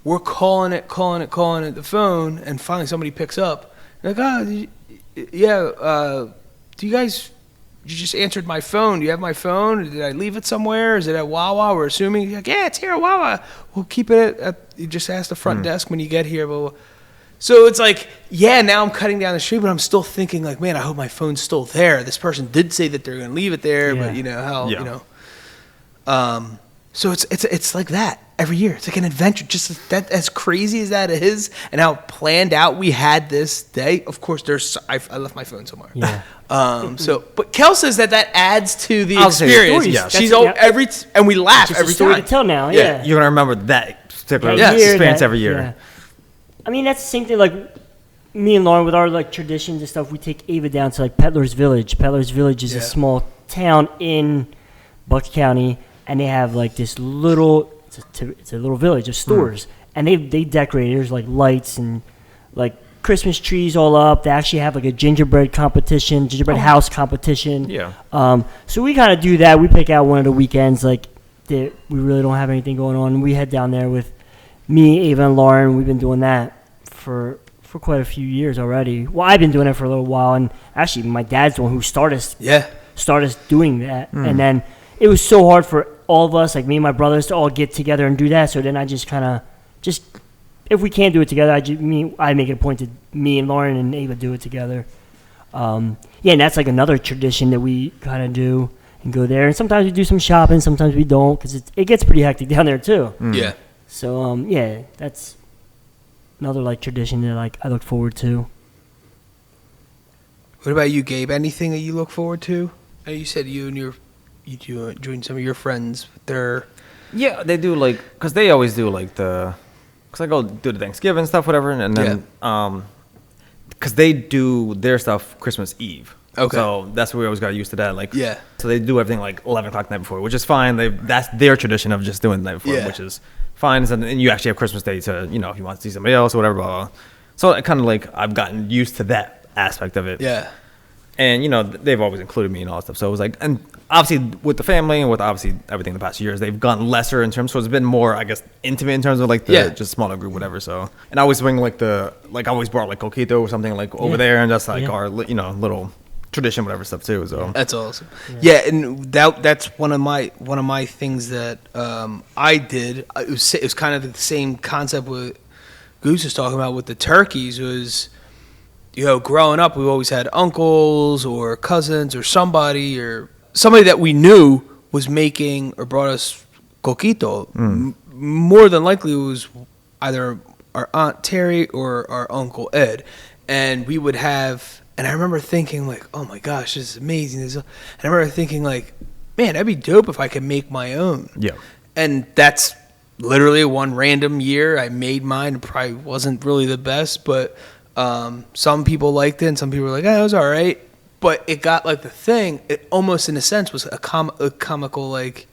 we're calling it the phone, and finally somebody picks up. Like, do you guys, you just answered my phone. Do you have my phone? Did I leave it somewhere? Is it at Wawa? We're assuming. You're like, yeah, it's here at Wawa. We'll keep it you just ask the front desk when you get here, blah, blah. So it's like, now I'm cutting down the street, but I'm still thinking like, man, I hope my phone's still there. This person did say that they're going to leave it there, but so it's like that every year. It's like an adventure. Just that, as crazy as that is, and how planned out we had this day. Of course, I left my phone somewhere. Yeah. But Kel says that adds to the experience. Yeah. She's and we laugh every story time. To tell now. Yeah. You're gonna remember that particular experience every year. Yeah. I mean, that's the same thing, like, me and Lauren, with our, like, traditions and stuff, we take Ava down to, like, Peddler's Village. Peddler's Village is a small town in Bucks County, and they have, like, this little, it's a little village of stores, and they decorate it. There's, like, lights and, like, Christmas trees all up. They actually have, like, a gingerbread house competition. Yeah. So we kind of do that. We pick out one of the weekends, like, we really don't have anything going on. We head down there with me, Ava, and Lauren. We've been doing that for quite a few years already. Well, I've been doing it for a little while, and actually my dad's the one who started us doing that. And then it was so hard for all of us, like me and my brothers, to all get together and do that. So then I just kind of if we can't do it together, I make it a point to me and Lauren and Ava do it together. And that's like another tradition that we kind of do and go there. And sometimes we do some shopping, sometimes we don't, because it gets pretty hectic down there too. Yeah. So, that's another, like, tradition that, like, I look forward to. What about you, Gabe? Anything that you look forward to? You said you join some of your friends with their... Yeah, they do, like, because they always do, like, because I go do the Thanksgiving stuff, whatever, and then, because they do their stuff Christmas Eve. Okay. So that's where we always got used to that. Like, so they do everything, like, 11 o'clock the night before, which is fine. That's their tradition of just doing the night before, which is fine. And you actually have Christmas Day to, if you want to see somebody else or whatever, blah, blah, blah. So it kind of like, I've gotten used to that aspect of it. Yeah. And, they've always included me in all that stuff. So it was like, and obviously with the family and with obviously everything the past years, they've gone lesser in terms, so it's been more, I guess, intimate in terms of like the just smaller group, whatever. So, and I always bring I always brought like coquito or something like over there, and just like our, little tradition, whatever stuff too. So that's awesome. Yeah, and that's one of my things that I did. It was kind of the same concept what Goose was talking about with the turkeys. Was growing up, we always had uncles or cousins or somebody that we knew was making or brought us coquito. More than likely, it was either our Aunt Terry or our Uncle Ed. And we would have, and I remember thinking like, oh my gosh, this is amazing. And I remember thinking like, man, that'd be dope if I could make my own. Yeah. And that's literally one random year I made mine. It probably wasn't really the best, but some people liked it and some people were like, oh, it was all right. But it got like the thing, it almost in a sense was a comical like,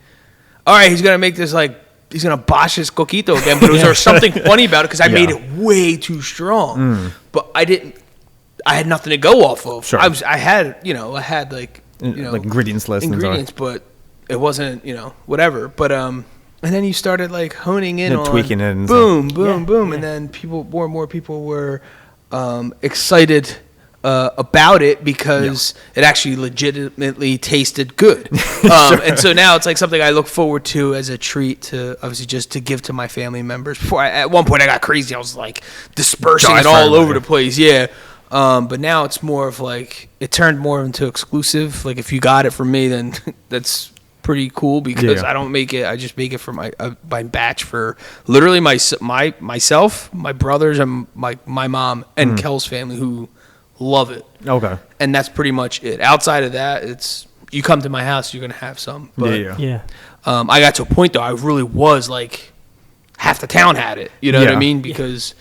all right, he's going to make this like, he's going to bosh his coquito again. But there was something funny about it because I made it way too strong. But I had nothing to go off of. Sure. I had like, like ingredients list. But it wasn't, whatever. But, and then you started like honing in on tweaking it. And boom. And then more and more people were excited about it because it actually legitimately tasted good. And so now it's like something I look forward to as a treat to obviously just to give to my family members. At one point I got crazy. I was like dispersing it all over the place. Yeah. But now it's more of like, it turned more into exclusive. Like if you got it from me, then that's pretty cool because I don't make it. I just make it for my batch for literally myself, my brothers, and my mom and Kel's family who love it. Okay. And that's pretty much it. Outside of that, it's you come to my house, you're gonna have some. But, yeah. I got to a point though. I really was like, half the town had it. You know what I mean? Because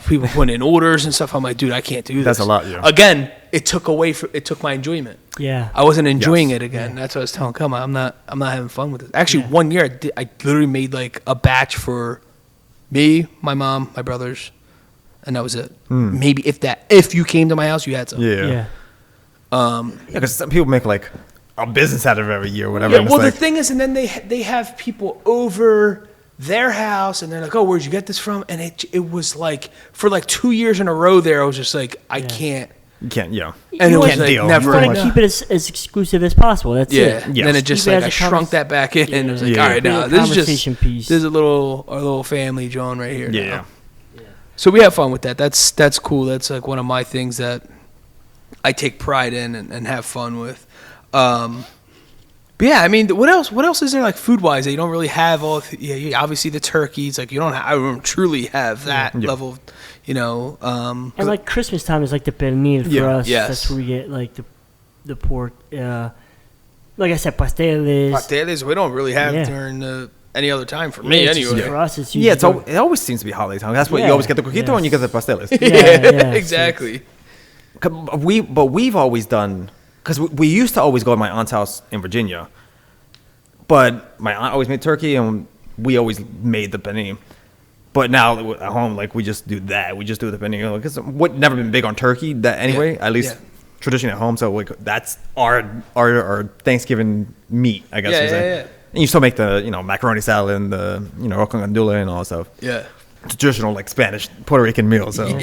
people putting in orders and stuff. I'm like, dude, I can't do this. That's a lot. Yeah. Again, it took my enjoyment. Yeah. I wasn't enjoying it again. That's what I was telling. Come on, I'm not having fun with it. Actually, 1 year I literally made like a batch for me, my mom, my brothers, and that was it. Maybe if you came to my house, you had some. Yeah. Because some people make like a business out of it every year, or whatever. Yeah. Well, the thing is, and then they have people over their house, and they're like, "Oh, where'd you get this from?" And it was like for like 2 years in a row. There, I was just like, I can't. You can't. Yeah. And it was can't like deal. never. You want to keep it as exclusive as possible. That's it. Yeah. Yes. Then it just Keep it like as I a shrunk that back in, and it was like, all right, now this is just piece. this is our little family John right here. Yeah. Now. So we have fun with that. That's cool. That's like one of my things that I take pride in and have fun with. But yeah, I mean, what else is there like food wise that you don't really have? Obviously the turkeys. Like I don't truly have that level of, and like Christmas time is like the pernil for us. Yes. That's where we get like the pork. Like I said, pasteles. Pasteles we don't really have during any other time for me anyway. For us, it's Yeah, it always seems to be holiday time. That's what you always get the coquito and you get the pasteles. Yeah, exactly. But we've always done, because we used to always go to my aunt's house in Virginia, but my aunt always made turkey and we always made the penne. But now at home, like we just do that. We just do the penne. Because we've never been big on turkey that anyway. At least traditionally at home. So like that's our Thanksgiving meat, I guess. Yeah. And you still make the macaroni salad and the arroz con gandules and all that stuff. Yeah. Traditional like Spanish Puerto Rican meal. So.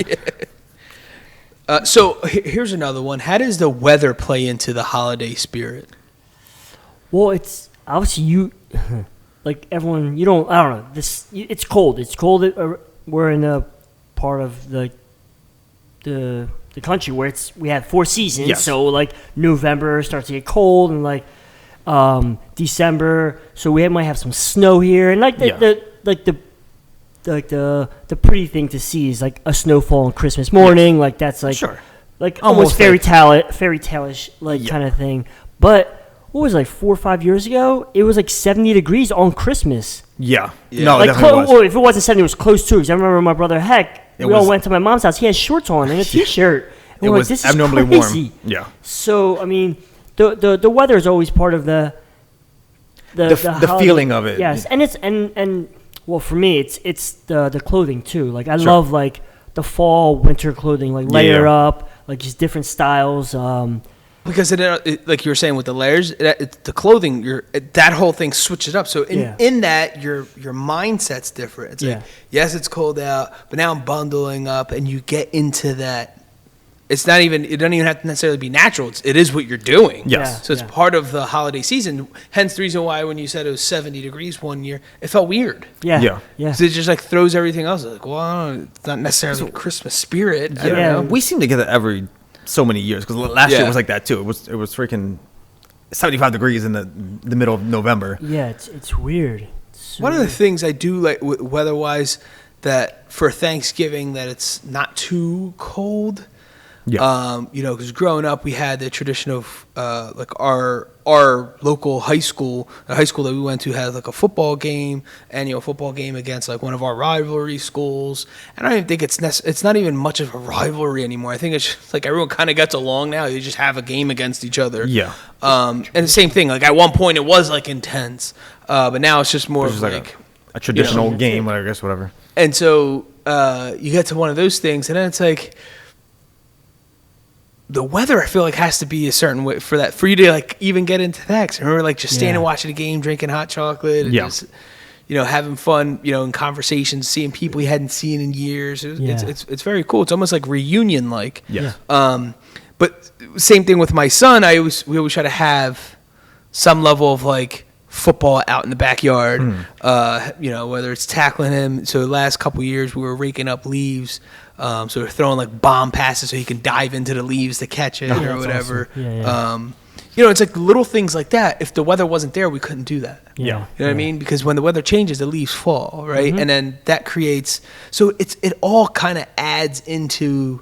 So here's another one. How does the weather play into the holiday spirit? Well, it's obviously like everyone. I don't know. It's cold. It's cold. We're in a part of the country where we have 4 seasons. Yes. So like November starts to get cold, and like December. So we might have some snow here, and like the pretty thing to see is like a snowfall on Christmas morning. Like that's like like almost fairy tale-ish like kind of thing. But what was it, like 4 or 5 years ago? It was like 70 degrees on Christmas. Yeah. No, it definitely was. Well, if it wasn't 70, it was close to. Because I remember my brother we all went to my mom's house. He had shorts on and a t-shirt. And it was this abnormally is crazy. warm. Yeah. So I mean, the weather is always part of the feeling of it. Yes, and it's and well for me it's the clothing too. Like I love like the fall winter clothing, like layer up, like just different styles. Because it, like you were saying with the layers, the clothing, that whole thing switches up. So in that, your mindset's different. It's like, yes, it's cold out, but now I'm bundling up, and you get into that. It doesn't even have to necessarily be natural. It is what you're doing. Yes. So it's part of the holiday season. Hence the reason why when you said it was 70 degrees one year, it felt weird. Yeah. So it just like throws everything else. Like, well, it's not necessarily Christmas spirit. I don't know. We seem to get it every so many years, because last year was like that too. It was freaking 75 degrees in the middle of November. Yeah, it's weird. One of the things I do like weather-wise that for Thanksgiving that it's not too cold. Yeah. Because growing up we had the tradition of like our local high school, the high school that we went to had like a football game, annual football game against like one of our rivalry schools. And I don't even think it's not even much of a rivalry anymore. I think it's just like everyone kind of gets along now. You just have a game against each other. Yeah. And the same thing. Like at one point it was like intense, but now it's just more of like a traditional game, I guess, whatever. And so you get to one of those things, and then it's like the weather. I feel like has to be a certain way for you to like even get into that. 'Cause I remember like just standing watching a game, drinking hot chocolate, and just having fun, in conversations, seeing people you hadn't seen in years. It's very cool. It's almost like reunion like. Yeah. But same thing with my son. We always try to have some level of like football out in the backyard, whether it's tackling him. So the last couple of years we were raking up leaves, so we're throwing like bomb passes so he can dive into the leaves to catch it or whatever. Awesome. It's like little things like that. If the weather wasn't there, we couldn't do that. Yeah. You know what I mean? Because when the weather changes, the leaves fall, right? Mm-hmm. And then that creates, so it all kind of adds into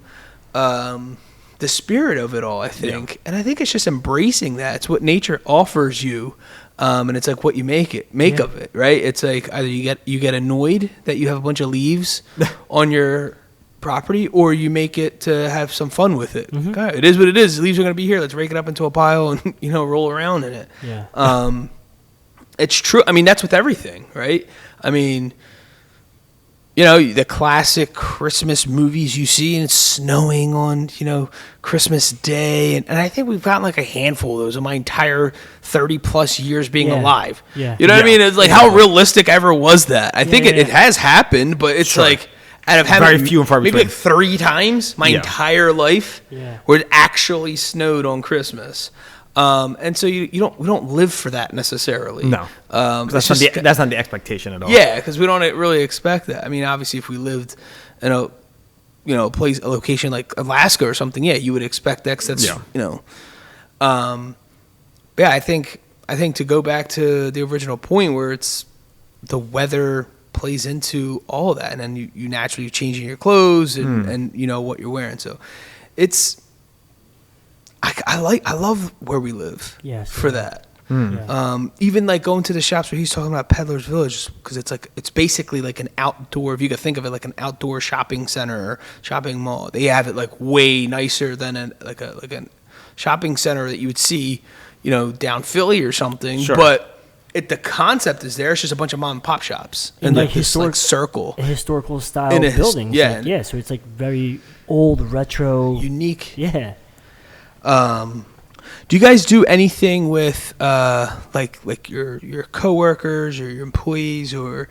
the spirit of it all, I think. And I think it's just embracing that. It's what nature offers you. And it's like what you make of it, right? It's like either you get annoyed that you have a bunch of leaves on your property, or you make it to have some fun with it. Mm-hmm. Okay, it is what it is. The leaves are going to be here. Let's rake it up into a pile and roll around in it. Yeah. It's true. I mean, that's with everything, right? I mean, the classic Christmas movies you see, and it's snowing on, Christmas Day. And I think we've gotten like a handful of those in my entire 30 plus years being alive. Yeah. You know what I mean? It's like, how realistic ever was that? I think it has happened, but it's like, out of having very few and far maybe between. like 3 times my entire life where it actually snowed on Christmas. And so we don't live for that necessarily. No, that's not the expectation at all. Yeah, because we don't really expect that. I mean, obviously, if we lived in a location like Alaska or something, you would expect that. 'Cause that's I think to go back to the original point where it's the weather plays into all of that, and then you naturally changing your clothes and what you're wearing. So it's. I love where we live for that. Even like going to the shops where he's talking about Peddler's Village, because it's basically like an outdoor, if you could think of it like an outdoor shopping center or shopping mall. They have it like way nicer than a shopping center that you would see, down Philly or something. Sure. But the concept is there. It's just a bunch of mom and pop shops and like historic circle, a historical style buildings. So it's like very old, retro, unique. Yeah. Do you guys do anything with like your coworkers or your employees or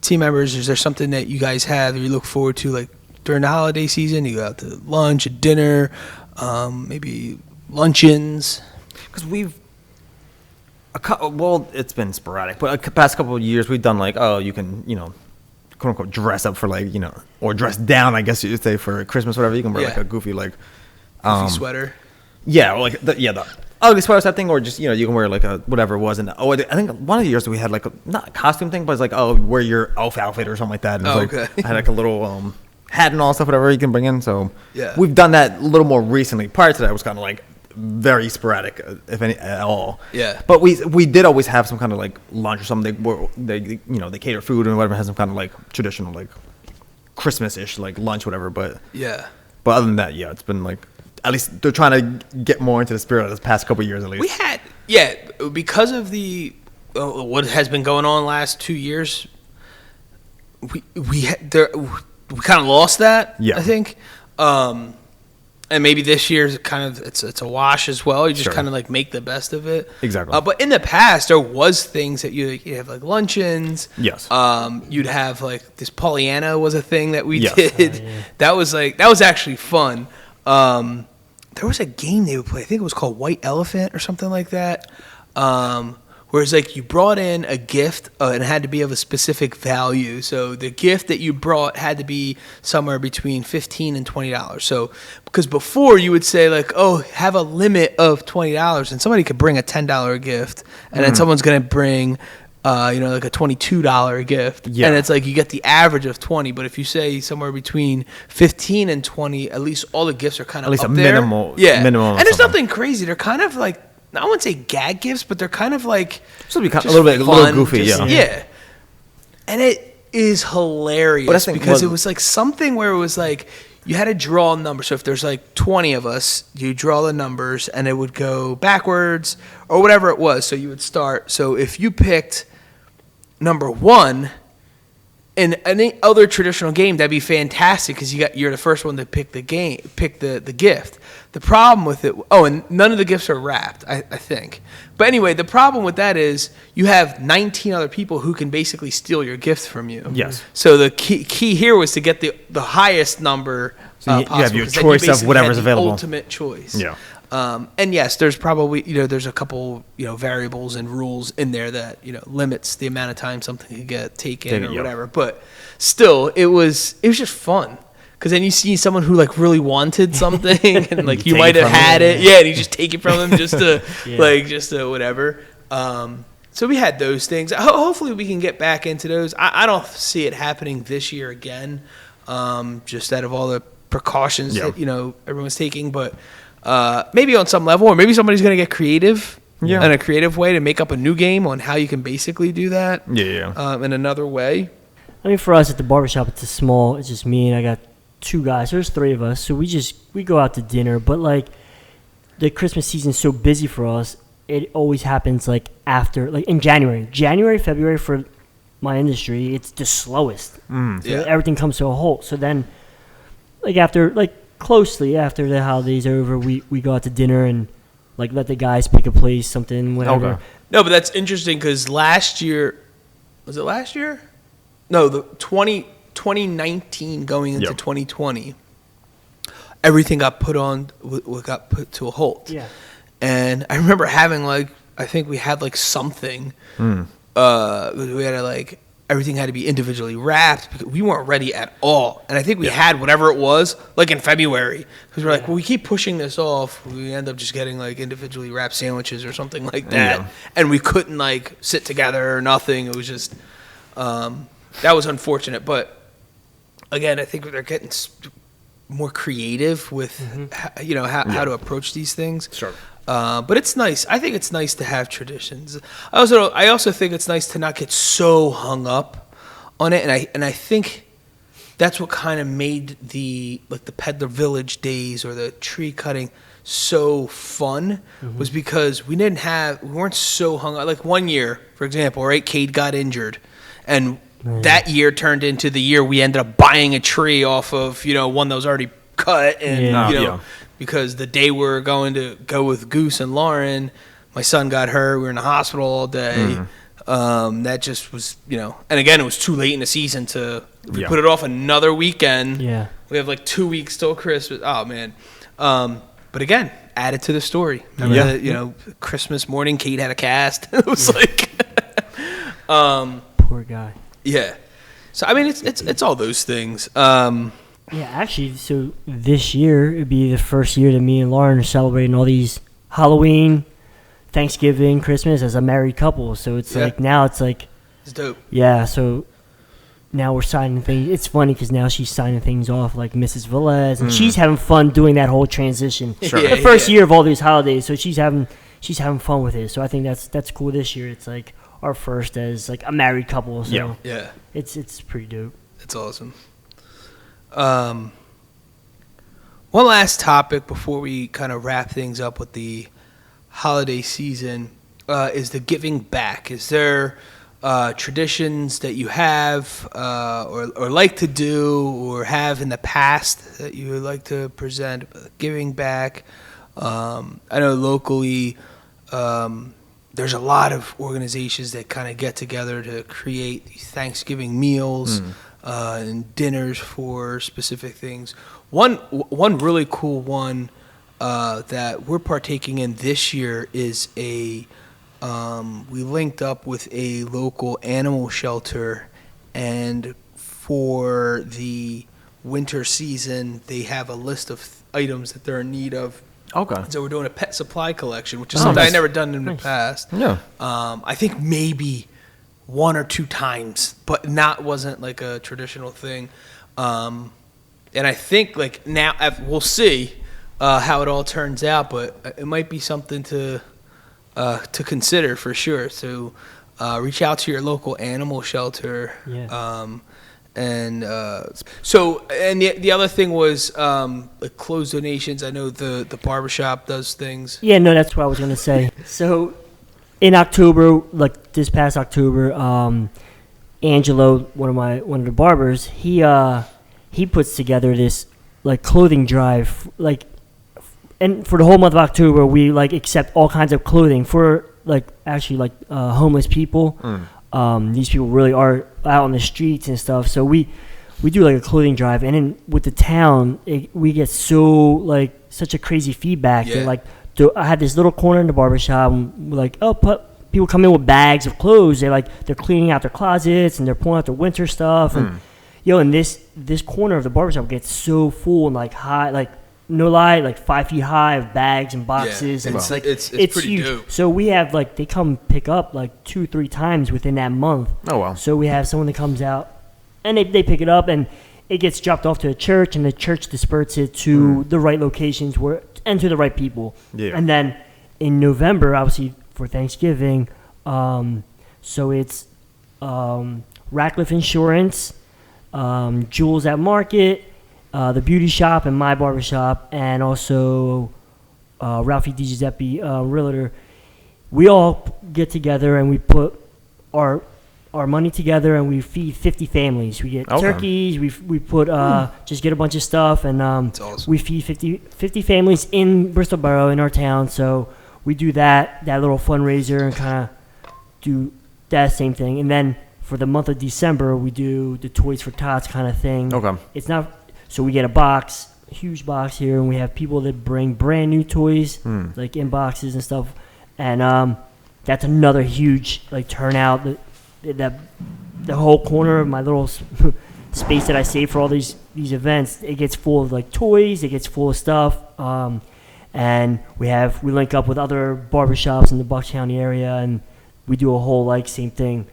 team members? Is there something that you guys have that you look forward to, like during the holiday season? You go out to lunch, a dinner, maybe luncheons? Because it's been sporadic, but the past couple of years we've done like, you can, quote unquote, dress up for like, or dress down, I guess you'd say, for Christmas, whatever. You can wear like a goofy sweater. Yeah, or like the ugly sweater type thing, or just you can wear like a whatever it was. And I think one of the years we had like not a costume thing, but it's like wear your elf outfit or something like that. And okay. I had like a little hat and all stuff, whatever you can bring in. So we've done that a little more recently. Prior to that, it was kind of like very sporadic, if any at all. Yeah. But we did always have some kind of like lunch or something. They cater food and whatever, has some kind of like traditional like Christmas-ish like lunch, whatever. But other than that, it's been like. At least they're trying to get more into the spirit of this past couple of years, at least. We had, because of the what has been going on the last 2 years. We kind of lost that. I think, and maybe this year's kind of it's a wash as well. You just kind of like make the best of it. Exactly. But in the past, there was things that you have like luncheons. Yes. You'd have like this Pollyanna was a thing that we did. That was actually fun. There was a game they would play. I think it was called White Elephant or something like that. Whereas like you brought in a gift and it had to be of a specific value. So the gift that you brought had to be somewhere between $15 and $20. So because before you would say like, have a limit of $20, and somebody could bring a $10 gift, and then someone's gonna bring like a $22 gift. Yeah. And it's like you get the average of 20, but if you say somewhere between 15 and 20, at least all the gifts are kind of At least up a there. minimal. Yeah. Minimum. And there's nothing crazy. They're kind of like, I wouldn't say gag gifts, but they're kind of like So be kind, a just little bit, a little fun, goofy. just- Yeah. Yeah. And it is hilarious But I think because what- it was like something where it was like you had to draw a number. So if there's like 20 of us, you draw the numbers and it would go backwards or whatever it was. So you would start. So if you picked number 1 in any other traditional game, that'd be fantastic because you're the first one to pick the gift. The problem with it, and none of the gifts are wrapped, I think. But anyway, the problem with that is you have 19 other people who can basically steal your gift from you. Yes. So the key here was to get the highest number So you possible. have your 'cause then you choice of basically whatever's had the available. Ultimate choice. Yeah. And yes, there's probably there's a couple variables and rules in there that limits the amount of time something could get taken or yeah. whatever. But still, it was just fun because then you see someone who like really wanted something and like you take might it have from had them. it, and you just take it from them just to Yeah. just to whatever. So we had those things. Hopefully we can get back into those. I don't see it happening this year again, just out of all the precautions Yeah. that everyone's taking, but. Maybe on some level, or maybe somebody's going to get creative in a creative way to make up a new game on how you can basically do that in another way. I mean, for us at the barbershop, it's just me and I got 2 guys. There's 3 of us, so we go out to dinner. But like the Christmas season is so busy for us, it always happens like after, like in January, February for my industry, it's the slowest. So everything comes to a halt. So then, like closely after the holidays are over, we go out to dinner and like let the guys pick a place, something, whatever. Okay. No, but that's interesting because last year, was it last year? No, the 2019 going into 2020, everything got put to a halt. Yeah. And I remember having I think we had something. We had to everything had to be individually wrapped because we weren't ready at all. And I think we had whatever it was in February because we're like, well, we keep pushing this off. We end up just getting individually wrapped sandwiches or something like that. Yeah. And we couldn't sit together or nothing. It was just, that was unfortunate. But again, I think they're getting more creative with, how to approach these things. Sure. But it's nice. I think it's nice to have traditions. I also think it's nice to not get so hung up on it, and I think that's what kind of made the Peddler Village days or the tree cutting so fun was because we weren't so hung up. One year, for example, right? Cade got injured, and that year turned into the year we ended up buying a tree off of one that was already cut, and because the day we were going to go with Goose and Lauren, my son got hurt. We were in the hospital all day. That just was, and again, it was too late in the season to put it off another weekend. Yeah. We have 2 weeks till Christmas. Oh, man. But again, added to the story. Remember that, Christmas morning, Kate had a cast. It was Poor guy. Yeah. So, I mean, it's all those things. Yeah, actually, so this year, it'd be the first year that me and Lauren are celebrating all these Halloween, Thanksgiving, Christmas as a married couple. So it's now it's it's dope. Yeah, so now we're signing things. It's funny because now she's signing things off like Mrs. Velez, and she's having fun doing that whole transition. Sure. The first year of all these holidays, so she's having fun with it. So I think that's cool this year. It's our first as a married couple. So yeah, it's pretty dope. It's awesome. One last topic before we kind of wrap things up with the holiday season is the giving back. Is there traditions that you have or like to do or have in the past that you would like to present giving back? I know locally there's a lot of organizations that kind of get together to create these Thanksgiving meals and dinners for specific things. One really cool one that we're partaking in this year is we linked up with a local animal shelter, and for the winter season, they have a list of items that they're in need of. Okay. So we're doing a pet supply collection, which is something I've never done in the past. Yeah. I think maybe one or two times, but wasn't like a traditional thing. And I think like now we'll see how it all turns out, but it might be something to consider for sure. So reach out to your local animal shelter. Yeah. And the other thing was like clothes donations. I know the barbershop does things. Yeah, no, that's what I was gonna say. So in October, like this past October, Angelo, one of the barbers, he puts together this like clothing drive, like, and for the whole month of October, we like accept all kinds of clothing for like actually like homeless people. These people really are out on the streets and stuff. So we do like a clothing drive, and then with the town, we get such a crazy feedback. Yeah. That, like, I had this little corner in the barbershop, and we're like, people come in with bags of clothes. They're cleaning out their closets and they're pulling out their winter stuff. And and this corner of the barbershop gets so full and like high, like no lie, like 5 feet high of bags and boxes. Yeah, And it's pretty huge. dope. So we have like they come pick up like 2-3 times within that month. Oh wow. So we have someone that comes out and they pick it up and it gets dropped off to a church, and the church disperses it to the right locations and to the right people. Yeah. And then in November, obviously for Thanksgiving, so it's Ratcliffe Insurance, Jules at Market, the beauty shop and my barbershop, and also Ralphie Di Giuseppe Realtor. We all get together and we put our money together and we feed 50 families. We get turkeys. We put just get a bunch of stuff, and That's awesome. we feed 50 families in Bristol Borough in our town. So we do that little fundraiser and kind of do that same thing. And then for the month of December, we do the Toys for Tots kind of thing. Okay. It's not. So we get a huge box here, and we have people that bring brand new toys, like in boxes and stuff, and that's another huge like turnout. The whole corner of my little space that I save for all these events, it gets full of like toys, it gets full of stuff, and we link up with other barbershops in the Bucks County area, and we do a whole like same thing,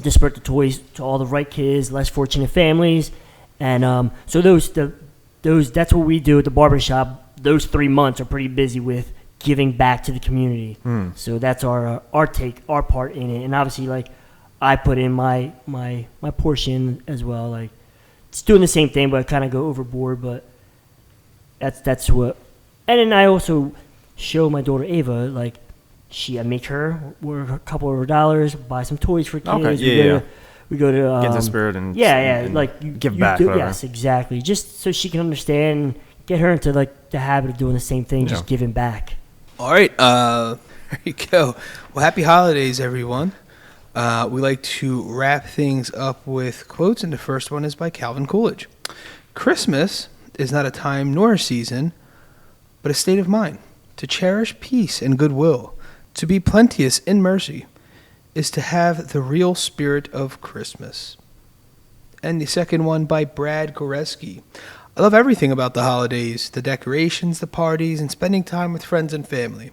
disperse the toys to all the right kids, less fortunate families. And so that's what we do at the barbershop. Those 3 months are pretty busy with giving back to the community. So that's our part in it. And obviously, like, I put in my portion as well. Like, it's doing the same thing, but I kind of go overboard. But that's what. And then I also show my daughter Ava, like, I make her work a couple of her dollars, buy some toys for kids. Okay. We go to get the spirit and and like give back. Yes, exactly. Just so she can understand, and get her into like the habit of doing the same thing, just giving back. All right, there you go. Well, happy holidays, everyone. We like to wrap things up with quotes, and the first one is by Calvin Coolidge. Christmas is not a time nor a season, but a state of mind. To cherish peace and goodwill, to be plenteous in mercy, is to have the real spirit of Christmas. And the second one by Brad Goreski. I love everything about the holidays, the decorations, the parties, and spending time with friends and family.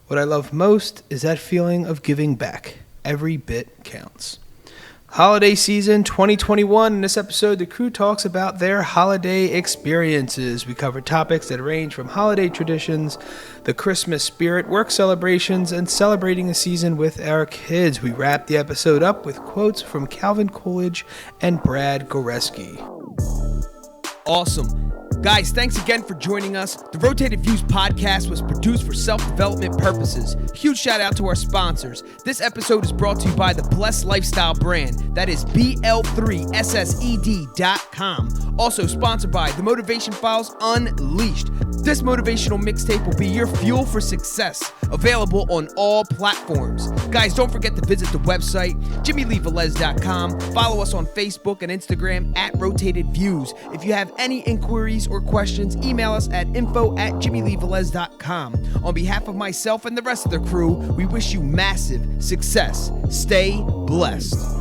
What I love most is that feeling of giving back. Every bit counts. Holiday season 2021. In this episode, the crew talks about their holiday experiences. We cover topics that range from holiday traditions, the Christmas spirit, work celebrations, and celebrating the season with our kids. We wrap the episode up with quotes from Calvin Coolidge and Brad Goreski. Awesome. Guys, thanks again for joining us. The Rotated Views podcast was produced for self-development purposes. Huge shout out to our sponsors. This episode is brought to you by the Blessed Lifestyle brand. That is BL3SSED.com. Also sponsored by The Motivation Files Unleashed. This motivational mixtape will be your fuel for success. Available on all platforms. Guys, don't forget to visit the website, JimmyleeVelez.com. Follow us on Facebook and Instagram at Rotated Views. If you have any inquiries or questions, email us at info@JimmyleeVelez.com. On behalf of myself and the rest of the crew, we wish you massive success. Stay blessed.